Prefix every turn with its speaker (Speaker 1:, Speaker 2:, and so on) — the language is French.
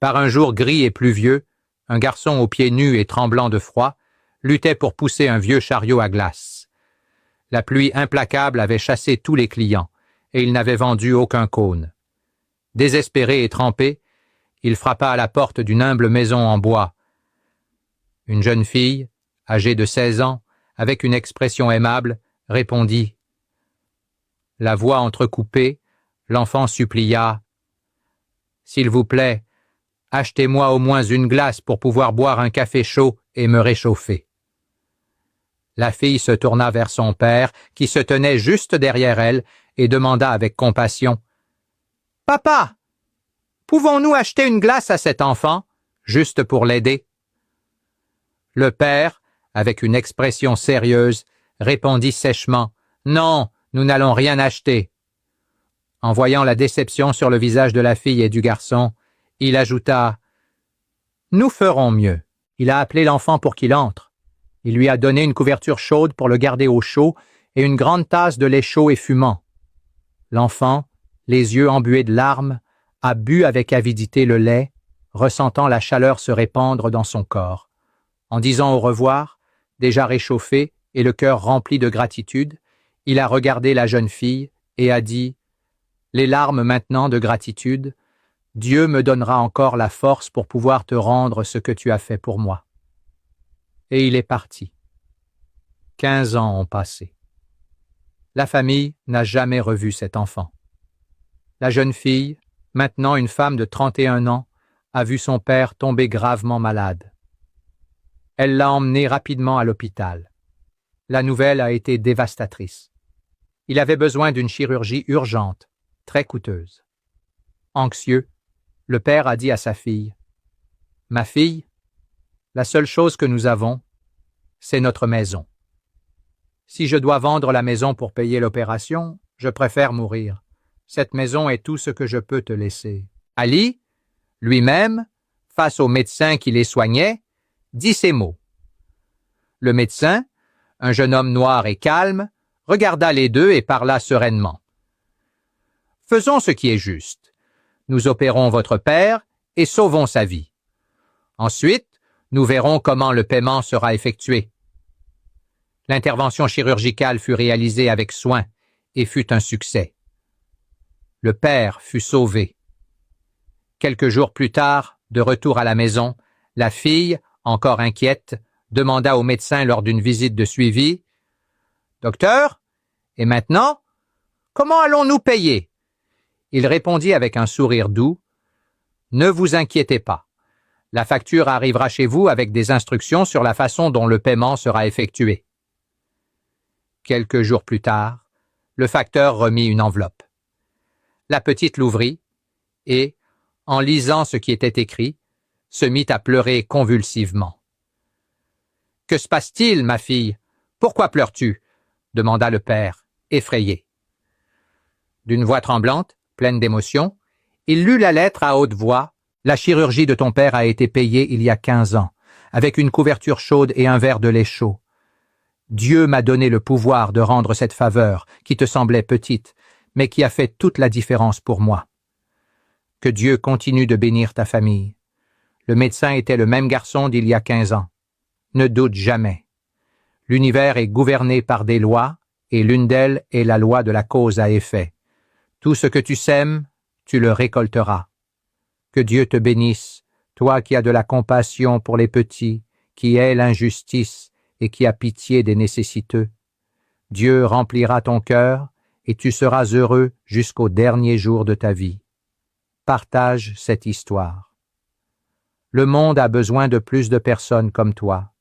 Speaker 1: Par un jour gris et pluvieux, un garçon aux pieds nus et tremblant de froid luttait pour pousser un vieux chariot à glace. La pluie implacable avait chassé tous les clients, et il n'avait vendu aucun cône. Désespéré et trempé, il frappa à la porte d'une humble maison en bois. Une jeune fille, âgée de 16 ans, avec une expression aimable, répondit. La voix entrecoupée, l'enfant supplia. « S'il vous plaît, achetez-moi au moins une glace pour pouvoir boire un café chaud et me réchauffer. » La fille se tourna vers son père, qui se tenait juste derrière elle, et demanda avec compassion. « Papa, pouvons-nous acheter une glace à cet enfant, juste pour l'aider ?» Le père, avec une expression sérieuse, répondit sèchement. « Non, nous n'allons rien acheter. » En voyant la déception sur le visage de la fille et du garçon, il ajouta. « Nous ferons mieux. » Il a appelé l'enfant pour qu'il entre. Il lui a donné une couverture chaude pour le garder au chaud et une grande tasse de lait chaud et fumant. L'enfant, les yeux embués de larmes, a bu avec avidité le lait, ressentant la chaleur se répandre dans son corps. En disant au revoir, déjà réchauffé et le cœur rempli de gratitude, il a regardé la jeune fille et a dit « Les larmes maintenant de gratitude, Dieu me donnera encore la force pour pouvoir te rendre ce que tu as fait pour moi. » Et il est parti. 15 ans ont passé. La famille n'a jamais revu cet enfant. La jeune fille, maintenant une femme de 31 ans, a vu son père tomber gravement malade. Elle l'a emmené rapidement à l'hôpital. La nouvelle a été dévastatrice. Il avait besoin d'une chirurgie urgente, très coûteuse. Anxieux, le père a dit à sa fille, « Ma fille, la seule chose que nous avons, c'est notre maison. Si je dois vendre la maison pour payer l'opération, je préfère mourir. Cette maison est tout ce que je peux te laisser. » Ali, lui-même, face au médecin qui les soignait, dit ces mots. Le médecin, un jeune homme noir et calme, regarda les deux et parla sereinement. « Faisons ce qui est juste. Nous opérons votre père et sauvons sa vie. Ensuite, nous verrons comment le paiement sera effectué. » L'intervention chirurgicale fut réalisée avec soin et fut un succès. Le père fut sauvé. Quelques jours plus tard, de retour à la maison, la fille, encore inquiète, demanda au médecin lors d'une visite de suivi « Docteur, et maintenant, comment allons-nous payer ?» Il répondit avec un sourire doux « Ne vous inquiétez pas. La facture arrivera chez vous avec des instructions sur la façon dont le paiement sera effectué. » Quelques jours plus tard, le facteur remit une enveloppe. La petite l'ouvrit et, en lisant ce qui était écrit, se mit à pleurer convulsivement. « Que se passe-t-il, ma fille? Pourquoi pleures-tu » demanda le père, effrayé. D'une voix tremblante, pleine d'émotion, il lut la lettre à haute voix. « La chirurgie de ton père a été payée il y a 15 ans, avec une couverture chaude et un verre de lait chaud. Dieu m'a donné le pouvoir de rendre cette faveur qui te semblait petite, mais qui a fait toute la différence pour moi. Que Dieu continue de bénir ta famille. Le médecin était le même garçon d'il y a 15 ans. Ne doute jamais. L'univers est gouverné par des lois, et l'une d'elles est la loi de la cause à effet. Tout ce que tu sèmes, tu le récolteras. Que Dieu te bénisse, toi qui as de la compassion pour les petits, qui hais l'injustice et qui as pitié des nécessiteux. Dieu remplira ton cœur et tu seras heureux jusqu'au dernier jour de ta vie. Partage cette histoire. Le monde a besoin de plus de personnes comme toi.